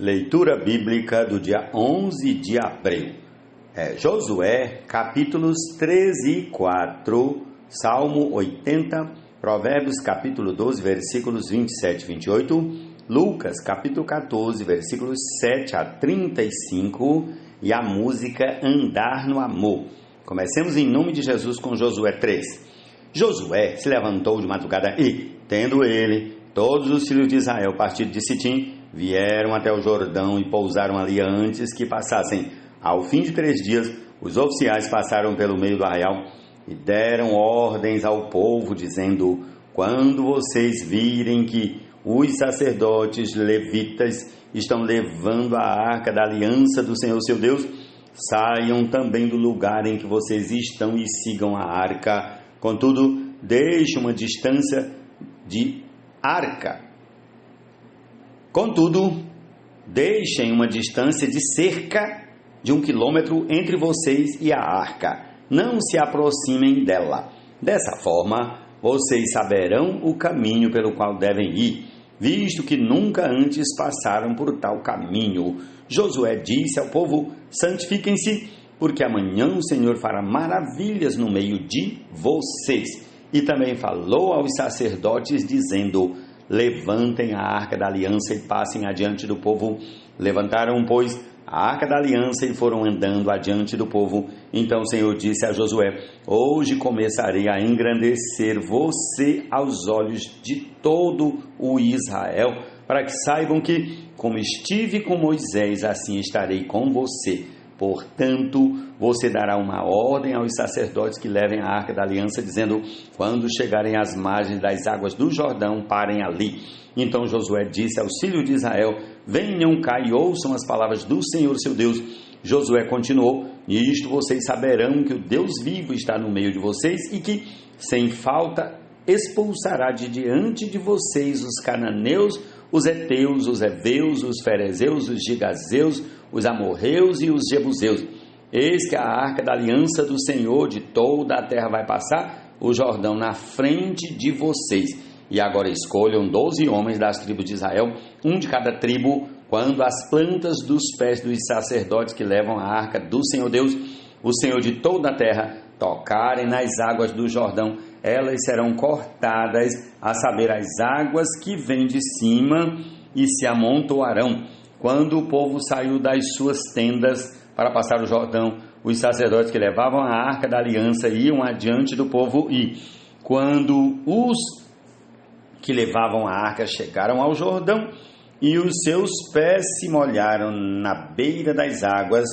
Leitura bíblica do dia 11 de abril. Josué, capítulos 13 e 4, Salmo 80, Provérbios, capítulo 12, versículos 27 e 28, Lucas, capítulo 14, versículos 7 a 35 e a música Andar no Amor. Comecemos em nome de Jesus com Josué 3. Josué se levantou de madrugada e, tendo ele, todos os filhos de Israel partido de Sitim, vieram até o Jordão e pousaram ali antes que passassem. Ao fim de 3 dias, os oficiais passaram pelo meio do arraial e deram ordens ao povo, dizendo: quando vocês virem que os sacerdotes levitas estão levando a arca da aliança do Senhor seu Deus, saiam também do lugar em que vocês estão e sigam a arca. Contudo, deixe uma distância de arca. Contudo, deixem uma distância de cerca de 1 quilômetro entre vocês e a arca. Não se aproximem dela. Dessa forma, vocês saberão o caminho pelo qual devem ir, visto que nunca antes passaram por tal caminho. Josué disse ao povo: santifiquem-se, porque amanhã o Senhor fará maravilhas no meio de vocês. E também falou aos sacerdotes, dizendo: levantem a arca da aliança e passem adiante do povo. Levantaram, pois, a arca da aliança e foram andando adiante do povo. Então o Senhor disse a Josué: hoje começarei a engrandecer você aos olhos de todo o Israel, para que saibam que, como estive com Moisés, assim estarei com você. Portanto, você dará uma ordem aos sacerdotes que levem a arca da aliança, dizendo: quando chegarem às margens das águas do Jordão, parem ali. Então Josué disse aos filhos de Israel: venham cá e ouçam as palavras do Senhor seu Deus. Josué continuou: nisto vocês saberão que o Deus vivo está no meio de vocês e que, sem falta, expulsará de diante de vocês os cananeus, os heteus, os heveus, os ferezeus, os gigazeus, os amorreus e os jebuseus. Eis que a arca da aliança do Senhor de toda a terra vai passar o Jordão na frente de vocês. E agora escolham 12 homens das tribos de Israel, um de cada tribo, quando as plantas dos pés dos sacerdotes que levam a arca do Senhor Deus, o Senhor de toda a terra, tocarem nas águas do Jordão, elas serão cortadas, a saber, as águas que vêm de cima, e se amontoarão. Quando o povo saiu das suas tendas para passar o Jordão, os sacerdotes que levavam a arca da aliança iam adiante do povo, e quando os que levavam a arca chegaram ao Jordão, e os seus pés se molharam na beira das águas,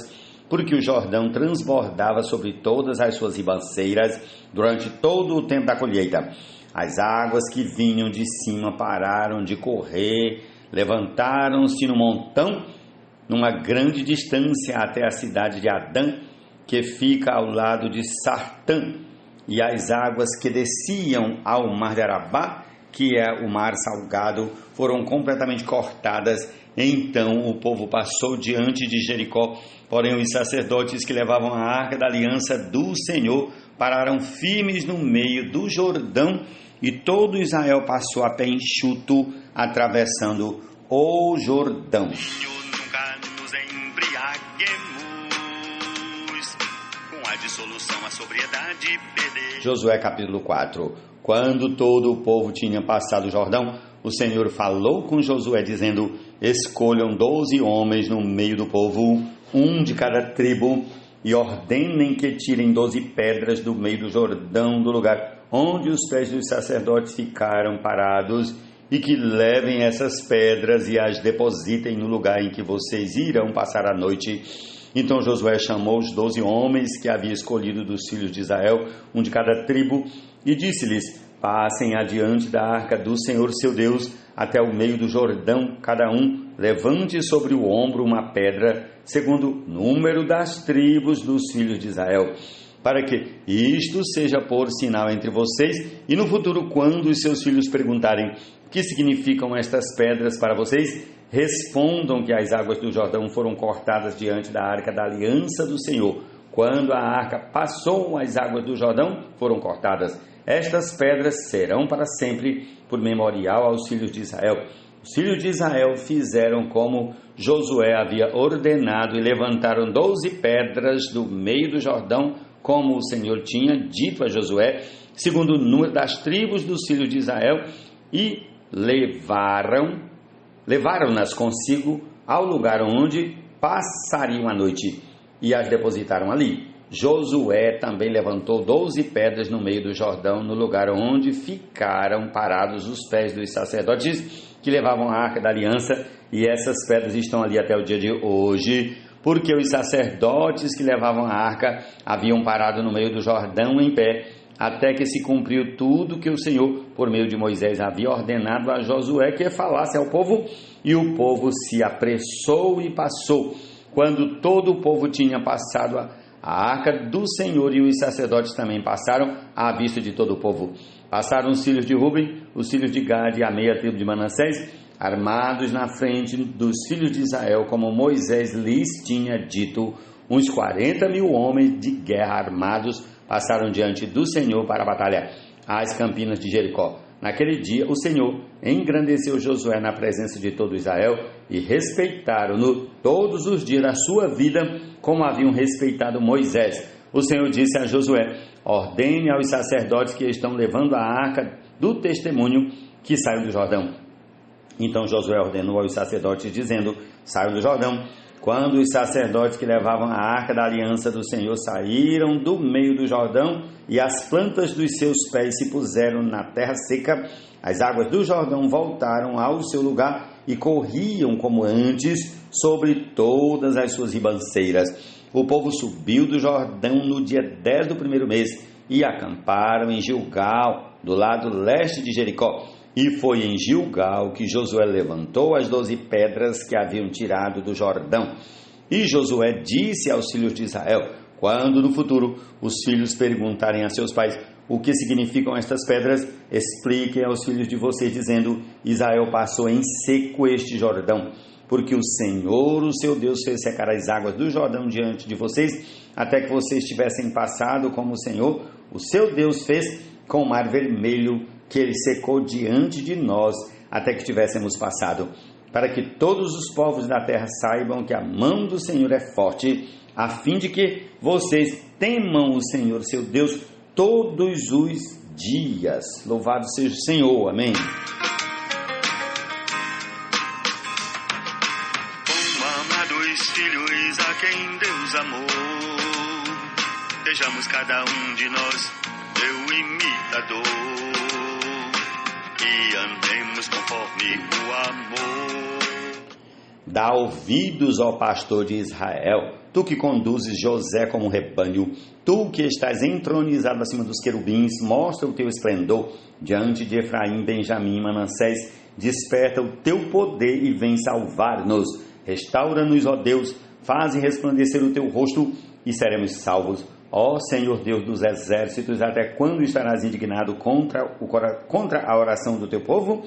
porque o Jordão transbordava sobre todas as suas ribanceiras durante todo o tempo da colheita. As águas que vinham de cima pararam de correr, levantaram-se no montão, numa grande distância até a cidade de Adã, que fica ao lado de Sartã, e as águas que desciam ao mar de Arabá, que é o mar salgado, foram completamente cortadas. Então o povo passou diante de Jericó, porém os sacerdotes que levavam a arca da aliança do Senhor pararam firmes no meio do Jordão, e todo Israel passou a pé enxuto, atravessando o Jordão. Nunca nos embriaguemos, com a dissolução a sobriedade perder. Josué capítulo 4. Quando todo o povo tinha passado o Jordão, o Senhor falou com Josué, dizendo: escolham 12 homens no meio do povo, um de cada tribo, e ordenem que tirem 12 pedras do meio do Jordão, do lugar onde os pés dos sacerdotes ficaram parados, e que levem essas pedras e as depositem no lugar em que vocês irão passar a noite. Então Josué chamou os 12 homens que havia escolhido dos filhos de Israel, um de cada tribo, e disse-lhes: passem adiante da arca do Senhor seu Deus até o meio do Jordão, cada um levante sobre o ombro uma pedra, segundo o número das tribos dos filhos de Israel, para que isto seja por sinal entre vocês, e no futuro, quando os seus filhos perguntarem: o que significam estas pedras para vocês? Respondam que as águas do Jordão foram cortadas diante da arca da aliança do Senhor. Quando a arca passou, as águas do Jordão foram cortadas. Estas pedras serão para sempre por memorial aos filhos de Israel. Os filhos de Israel fizeram como Josué havia ordenado e levantaram 12 pedras do meio do Jordão, como o Senhor tinha dito a Josué, segundo o número das tribos dos filhos de Israel, e levaram-nas consigo ao lugar onde passariam a noite, e as depositaram ali. Josué também levantou 12 pedras no meio do Jordão, no lugar onde ficaram parados os pés dos sacerdotes que levavam a arca da aliança, e essas pedras estão ali até o dia de hoje, porque os sacerdotes que levavam a arca haviam parado no meio do Jordão em pé, até que se cumpriu tudo que o Senhor, por meio de Moisés, havia ordenado a Josué que falasse ao povo, e o povo se apressou e passou. Quando todo o povo tinha passado, a arca do Senhor e os sacerdotes também passaram à vista de todo o povo. Passaram os filhos de Ruben, os filhos de Gade e a meia tribo de Manassés, armados na frente dos filhos de Israel, como Moisés lhes tinha dito. Uns 40.000 homens de guerra armados passaram diante do Senhor para a batalha às campinas de Jericó. Naquele dia, o Senhor engrandeceu Josué na presença de todo Israel, e respeitaram-no todos os dias da sua vida, como haviam respeitado Moisés. O Senhor disse a Josué: ordene aos sacerdotes que estão levando a arca do testemunho que saiam do Jordão. Então Josué ordenou aos sacerdotes, dizendo: saiam do Jordão. Quando os sacerdotes que levavam a arca da aliança do Senhor saíram do meio do Jordão, e as plantas dos seus pés se puseram na terra seca, as águas do Jordão voltaram ao seu lugar e corriam como antes sobre todas as suas ribanceiras. O povo subiu do Jordão no dia 10 do primeiro mês e acamparam em Gilgal, do lado leste de Jericó. E foi em Gilgal que Josué levantou as 12 pedras que haviam tirado do Jordão. E Josué disse aos filhos de Israel: quando no futuro os filhos perguntarem a seus pais o que significam estas pedras, expliquem aos filhos de vocês, dizendo: Israel passou em seco este Jordão, porque o Senhor, o seu Deus, fez secar as águas do Jordão diante de vocês, até que vocês tivessem passado, como o Senhor, o seu Deus, fez com o mar vermelho, que ele secou diante de nós, até que tivéssemos passado, para que todos os povos da terra saibam que a mão do Senhor é forte, a fim de que vocês temam o Senhor, seu Deus, todos os dias. Louvado seja o Senhor. Amém. Como amados filhos a quem Deus amou, sejamos cada um de nós seu imitador, e andemos conforme o amor. Dá ouvidos ao pastor de Israel, tu que conduzes José como um rebanho, tu que estás entronizado acima dos querubins, mostra o teu esplendor diante de Efraim, Benjamim e Manassés, desperta o teu poder e vem salvar-nos. Restaura-nos, ó Deus, faze resplandecer o teu rosto e seremos salvos. Ó Senhor Deus dos exércitos, até quando estarás indignado contra a oração do teu povo?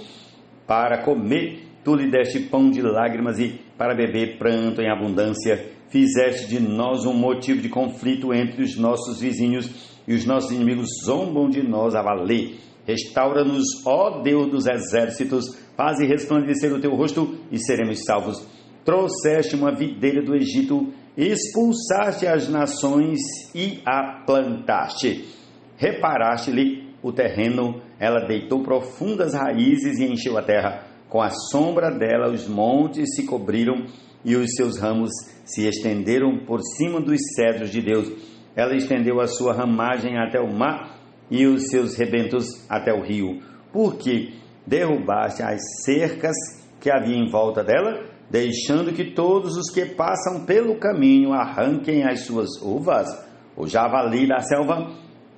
Para comer, tu lhe deste pão de lágrimas, e para beber, pranto em abundância. Fizeste de nós um motivo de conflito entre os nossos vizinhos, e os nossos inimigos zombam de nós a valer. Restaura-nos, ó Deus dos exércitos, faze resplandecer o teu rosto e seremos salvos. Trouxeste uma videira do Egito, expulsaste as nações e a plantaste. Reparaste-lhe o terreno, ela deitou profundas raízes e encheu a terra. Com a sombra dela os montes se cobriram e os seus ramos se estenderam por cima dos cedros de Deus. Ela estendeu a sua ramagem até o mar e os seus rebentos até o rio. Porque derrubaste as cercas que havia em volta dela, deixando que todos os que passam pelo caminho arranquem as suas uvas. O javali da selva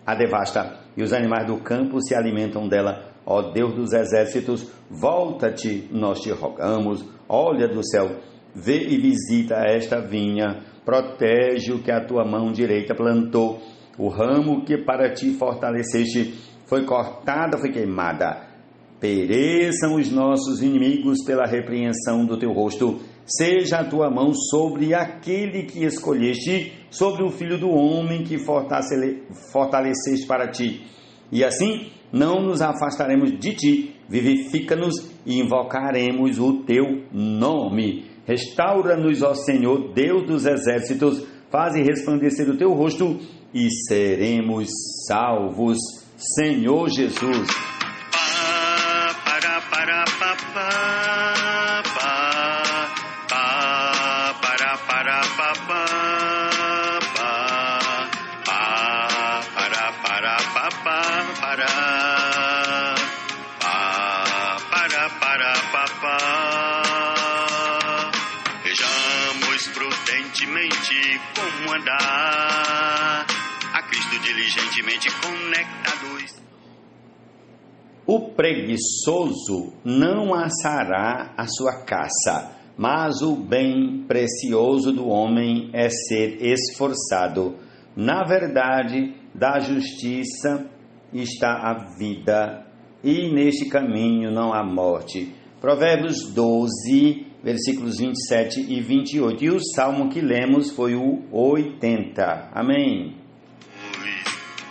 a devasta, e os animais do campo se alimentam dela. Ó Deus dos exércitos, volta-te, nós te rogamos. Olha do céu, vê e visita esta vinha, protege o que a tua mão direita plantou. O ramo que para ti fortaleceste foi cortada, foi queimada. Pereçam os nossos inimigos pela repreensão do teu rosto. Seja a tua mão sobre aquele que escolheste, sobre o filho do homem que fortaleceste para ti. e assim não nos afastaremos de ti. Vivifica-nos e invocaremos o teu nome. Restaura-nos, ó Senhor, Deus dos exércitos, faze resplandecer o teu rosto e seremos salvos. Senhor Jesus. Vejamos prudentemente como andar, a Cristo diligentemente conectados. O preguiçoso não assará a sua caça, mas o bem precioso do homem é ser esforçado. Na verdade, da justiça está a vida, e neste caminho não há morte. Provérbios 12, versículos 27 e 28. E o salmo que lemos foi o 80. Amém.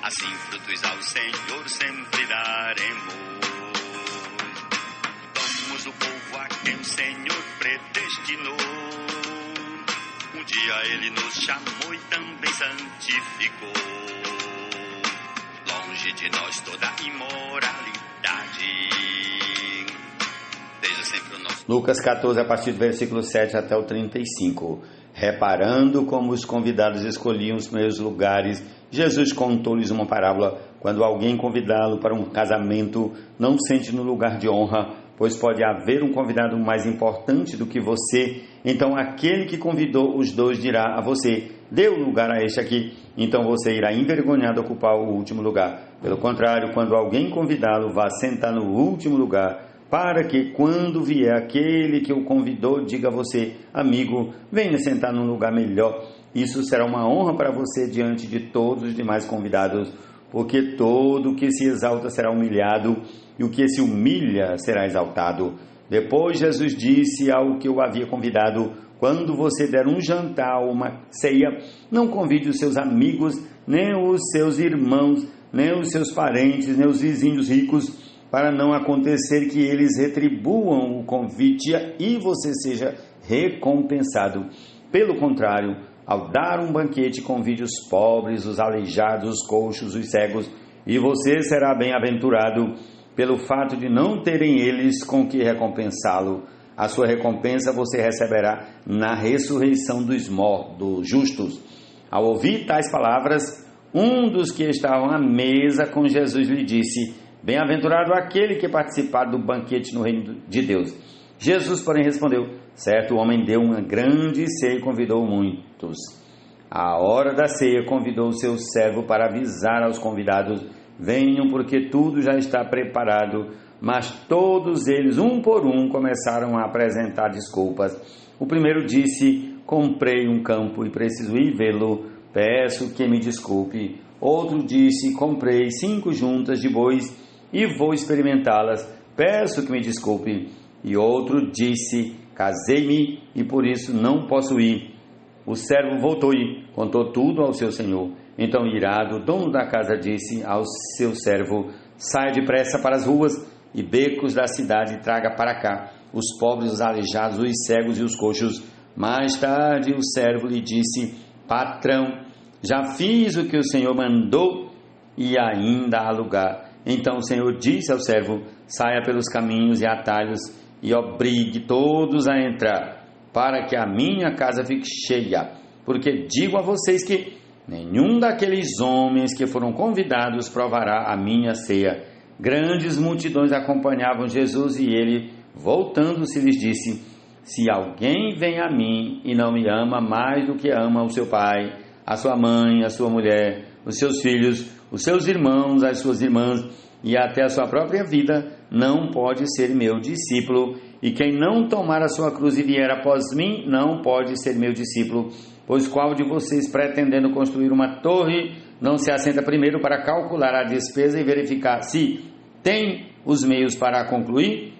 Assim frutos ao Senhor sempre daremos. Somos o povo a quem o Senhor predestinou. Um dia Ele nos chamou e também santificou. Longe de nós toda imoralidade. Desde sempre o nosso... Lucas 14, a partir do versículo 7 até o 35. Reparando como os convidados escolhiam os primeiros lugares, Jesus contou-lhes uma parábola. Quando alguém convidá-lo para um casamento, não sente no lugar de honra, pois pode haver um convidado mais importante do que você. Então aquele que convidou os dois dirá a você: dê o lugar a este aqui. Então você irá envergonhado ocupar o último lugar. Pelo contrário, quando alguém convidá-lo, vá sentar no último lugar, para que quando vier aquele que o convidou, diga a você: amigo, venha sentar num lugar melhor. Isso será uma honra para você diante de todos os demais convidados, porque todo o que se exalta será humilhado, e o que se humilha será exaltado. Depois Jesus disse ao que o havia convidado: quando você der um jantar ou uma ceia, não convide os seus amigos, nem os seus irmãos, nem os seus parentes, nem os vizinhos ricos, para não acontecer que eles retribuam o convite e você seja recompensado. Pelo contrário, ao dar um banquete, convide os pobres, os aleijados, os coxos, os cegos, e você será bem-aventurado pelo fato de não terem eles com que recompensá-lo. A sua recompensa você receberá na ressurreição dos mortos, justos. Ao ouvir tais palavras, um dos que estavam à mesa com Jesus lhe disse: bem-aventurado aquele que participar do banquete no reino de Deus. Jesus, porém, respondeu: certo homem deu uma grande ceia e convidou muitos. À hora da ceia, convidou o seu servo para avisar aos convidados: venham, porque tudo já está preparado. Mas todos eles, um por um, começaram a apresentar desculpas. O primeiro disse: comprei um campo e preciso ir vê-lo, peço que me desculpe. Outro disse: comprei 5 juntas de bois e vou experimentá-las, peço que me desculpe. E outro disse: casei-me e por isso não posso ir. O servo voltou e contou tudo ao seu senhor. Então, irado, o dono da casa disse ao seu servo: saia depressa para as ruas e becos da cidade e traga para cá os pobres, os aleijados, os cegos e os coxos. Mais tarde o servo lhe disse: patrão, já fiz o que o senhor mandou e ainda há lugar. Então o senhor disse ao servo: saia pelos caminhos e atalhos e obrigue todos a entrar, para que a minha casa fique cheia. Porque digo a vocês que nenhum daqueles homens que foram convidados provará a minha ceia. Grandes multidões acompanhavam Jesus e ele, voltando-se, lhes disse: se alguém vem a mim e não me ama mais do que ama o seu pai, a sua mãe, a sua mulher, os seus filhos, os seus irmãos, as suas irmãs e até a sua própria vida, não pode ser meu discípulo. E quem não tomar a sua cruz e vier após mim, não pode ser meu discípulo. Pois qual de vocês, pretendendo construir uma torre, não se assenta primeiro para calcular a despesa e verificar se tem os meios para a concluir?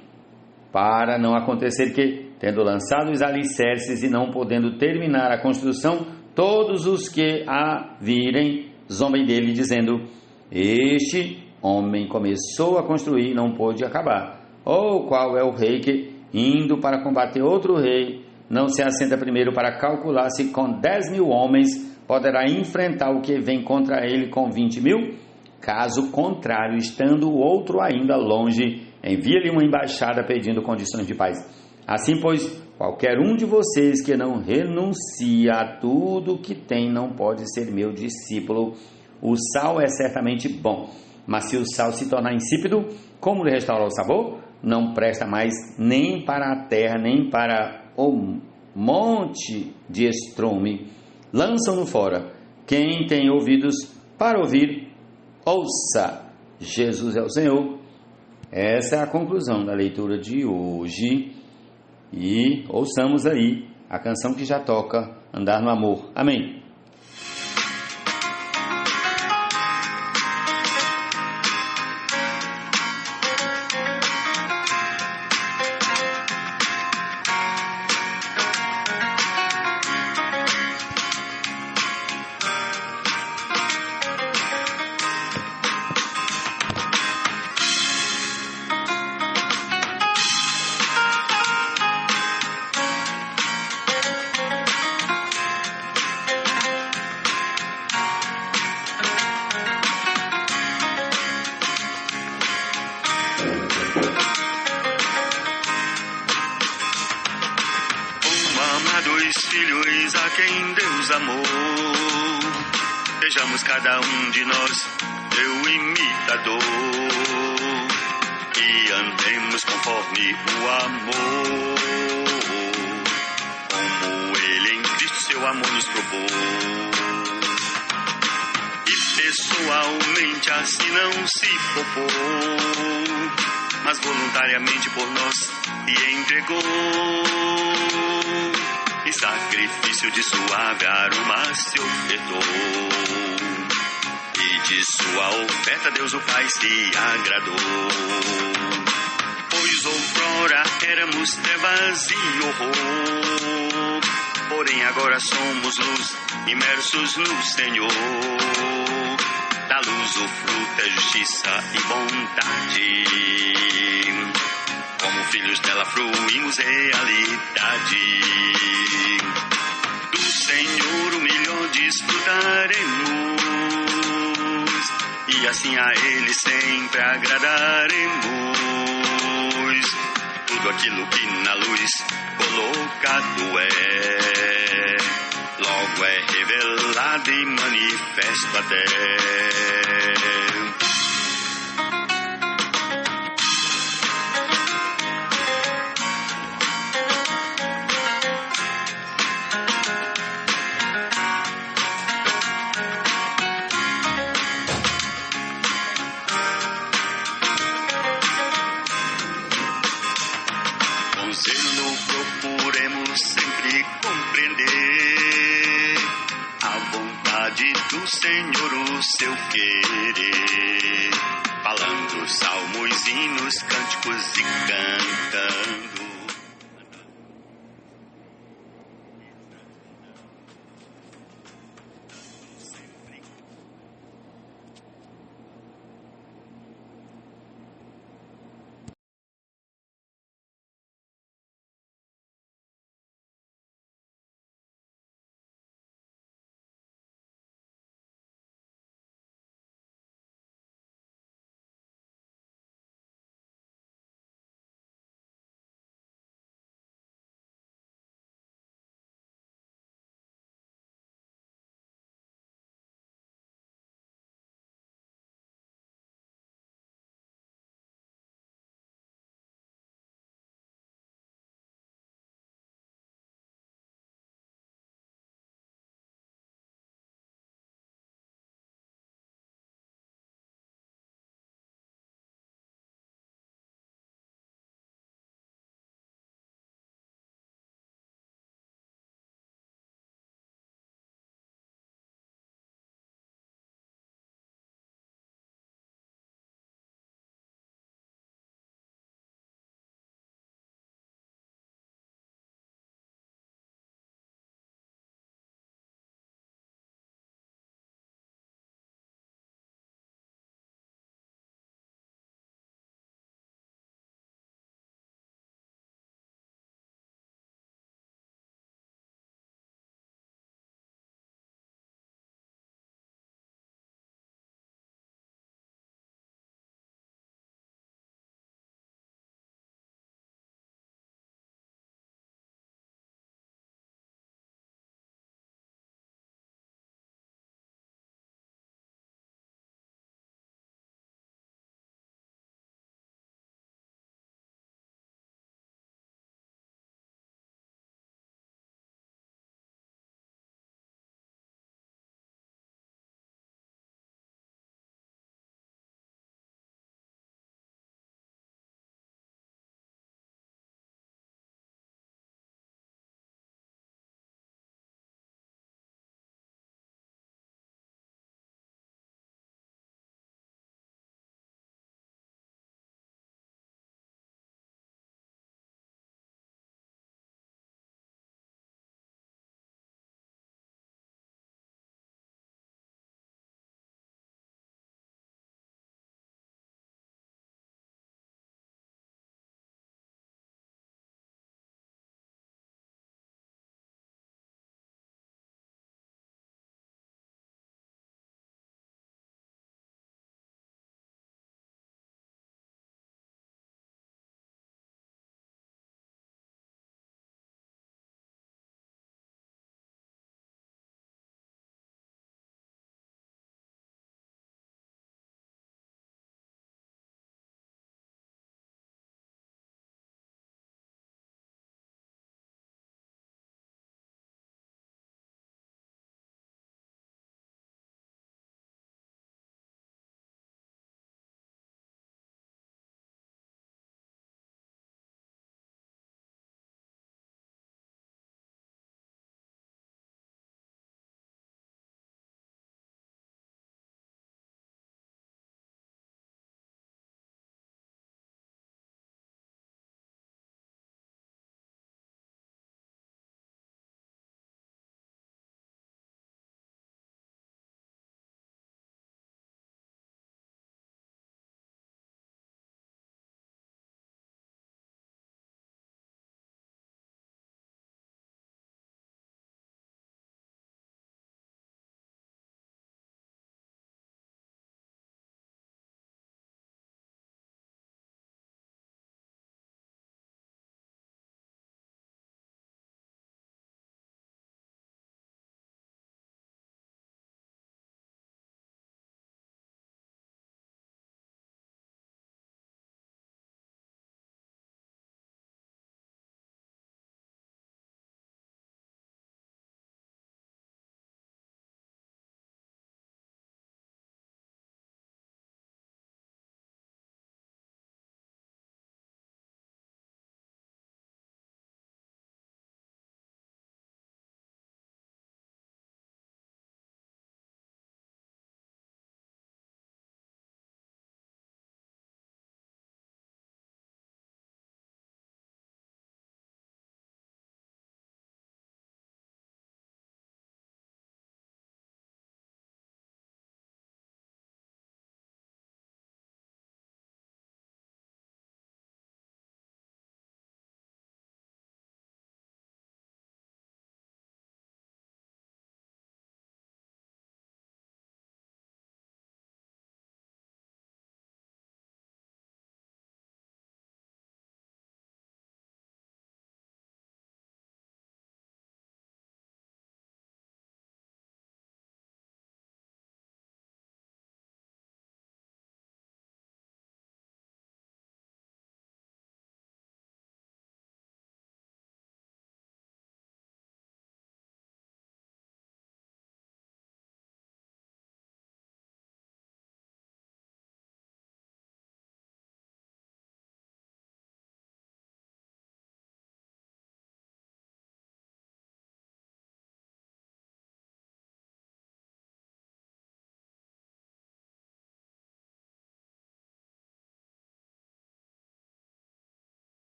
Para não acontecer que, tendo lançado os alicerces e não podendo terminar a construção, todos os que a virem zombem dele, dizendo: este homem começou a construir e não pôde acabar? Ou qual é o rei que, indo para combater outro rei, não se assenta primeiro para calcular se com 10.000 homens poderá enfrentar o que vem contra ele com 20.000? Caso contrário, estando o outro ainda longe, envia-lhe uma embaixada pedindo condições de paz. Assim, pois, qualquer um de vocês que não renuncia a tudo que tem não pode ser meu discípulo. O sal é certamente bom, mas se o sal se tornar insípido, como lhe restaurar o sabor? Não presta mais nem para a terra, nem para o monte de estrume. Lançam-no fora. Quem tem ouvidos para ouvir, ouça. Jesus é o Senhor. Essa é a conclusão da leitura de hoje. E ouçamos aí a canção que já toca, Andar no Amor. Amém. Filhos a quem Deus amou, sejamos cada um de nós teu imitador e andemos conforme o amor, como ele em Cristo seu amor nos propôs. E pessoalmente assim não se propôs, mas voluntariamente por nós se entregou. Em sacrifício de suave aroma se ofertou, e de sua oferta Deus o Pai se agradou. Pois outrora éramos trevas e horror, porém agora somos luz, imersos no Senhor. Da luz o fruto é justiça e bondade, como filhos dela fruímos realidade. Do Senhor o melhor desfrutaremos, e assim a Ele sempre agradaremos. Tudo aquilo que na luz colocado é, logo é revelado e manifesto até. Procuremos sempre compreender a vontade do Senhor, o seu querer, falando salmos, hinos, cânticos e cantando